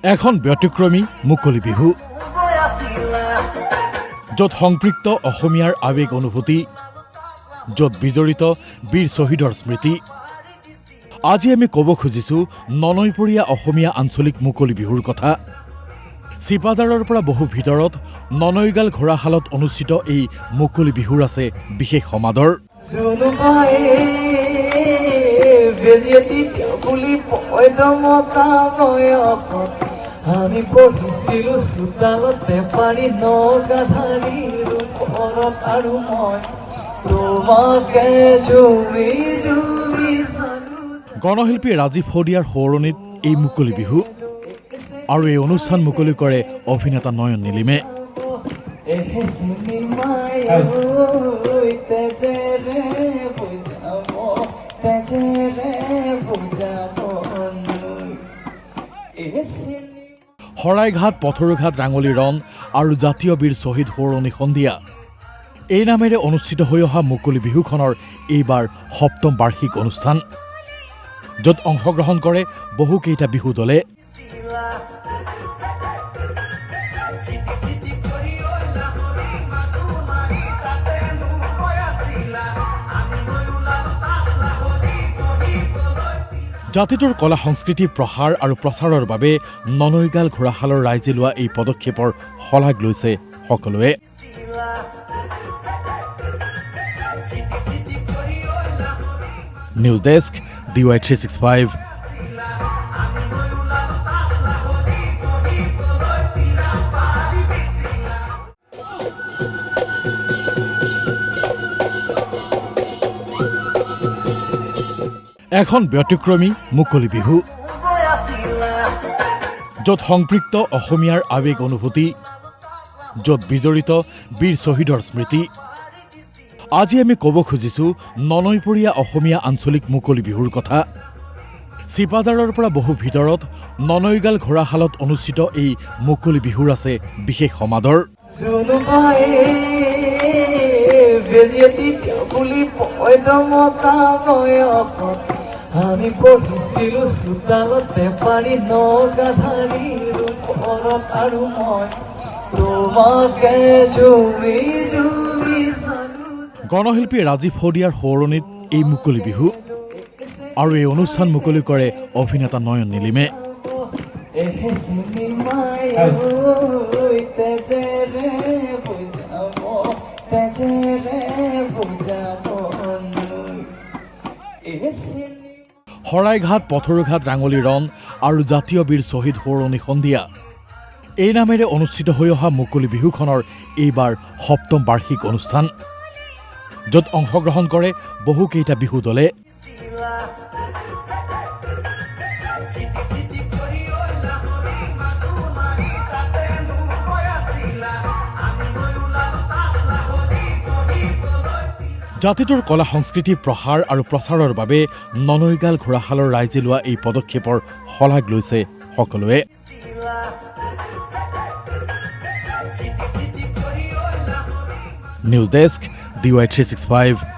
এখন ব্যতিক্ৰমী মুকলি বিহু য'ত সংপৃক্ত অসমীয়াৰ আৱেগ অনুভূতি য'ত বিজড়িত বীৰ শ্বহীদৰ স্মৃতি আজি আমি ক'ব খুজিছো ননৈপৰীয়া অসমীয়া আঞ্চলিক মুকলি বিহুৰ কথা চিপাজাৰৰ পৰা বহু ভিতৰত ননৈগাল ঘোঁৰাশালত অনুষ্ঠিত এই মুকলি বিহুৰ আছে বিশেষ সমাদৰ আমি পঢ়িছিলো চোতালতে পাৰি নগাধাৰীৰ ওপৰত আৰু মই তোমাকে জুমি জুমি গণশিল্পী ৰাজীৱ শদিয়াৰ সোঁৱৰণিত এই মুকলি বিহু আৰু এই অনুষ্ঠান মুকলি কৰে অভিনেতা নয়ন নীলিমে শৰাইঘাট পথৰুঘাট ৰাঙলী ৰণ আৰু জাতীয় বীৰ শ্বহীদ সোঁৱৰণি সন্ধিয়া এই নামেৰে অনুষ্ঠিত হৈ অহা মুকলি বিহুখনৰ এইবাৰ সপ্তম বাৰ্ষিক অনুষ্ঠান য'ত অংশগ্ৰহণ কৰে বহুকেইটা বিহু দলে জাতিটোৰ কলা সংস্কৃতি প্ৰসাৰ আৰু প্ৰচাৰৰ বাবে ননৈগাল ঘোঁৰাশালৰ ৰাইজে লোৱা এই পদক্ষেপৰ শলাগ লৈছে সকলোৱে নিউজ ডেস্ক DY365 এখন ব্যতিক্ৰমী মুকলি বিহু য'ত সংপৃক্ত অসমীয়াৰ আৱেগ অনুভূতি য'ত বিজড়িত বীৰ শ্বহীদৰ স্মৃতি আজি আমি ক'ব খুজিছো ননৈপৰীয়া অসমীয়া আঞ্চলিক মুকলি বিহুৰ কথা চিপাজাৰৰ পৰা বহু ভিতৰত ননৈগাল ঘোঁৰাশালত অনুষ্ঠিত এই মুকলি বিহুৰ আছে বিশেষ সমাদৰ আমি পঢ়িছিলো চোতালতে পাৰি নগাধাৰীৰ ওপৰত আৰু মই তোমাকে জুমি জুমি গণশিল্পী ৰাজীৱ শদিয়াৰ সোঁৱৰণিত এই মুকলি বিহু আৰু এই অনুষ্ঠান মুকলি কৰে অভিনেতা নয়ন নীলিমে শৰাইঘাট পথৰুঘাট ৰাঙলী ৰণ আৰু জাতীয় বীৰ শ্বহীদ সোঁৱৰণি সন্ধিয়া এই নামেৰে অনুষ্ঠিত হৈ অহা মুকলি বিহুখনৰ এইবাৰ সপ্তম বাৰ্ষিক অনুষ্ঠান য'ত অংশগ্ৰহণ কৰে বহুকেইটা বিহু দলে জাতিটোৰ কলা সংস্কৃতি প্ৰসাৰ আৰু প্ৰচাৰৰ বাবে ননৈগাল ঘোঁৰাশালৰ ৰাইজে লোৱা এই পদক্ষেপৰ শলাগ লৈছে সকলোৱে নিউজ ডেস্ক DY365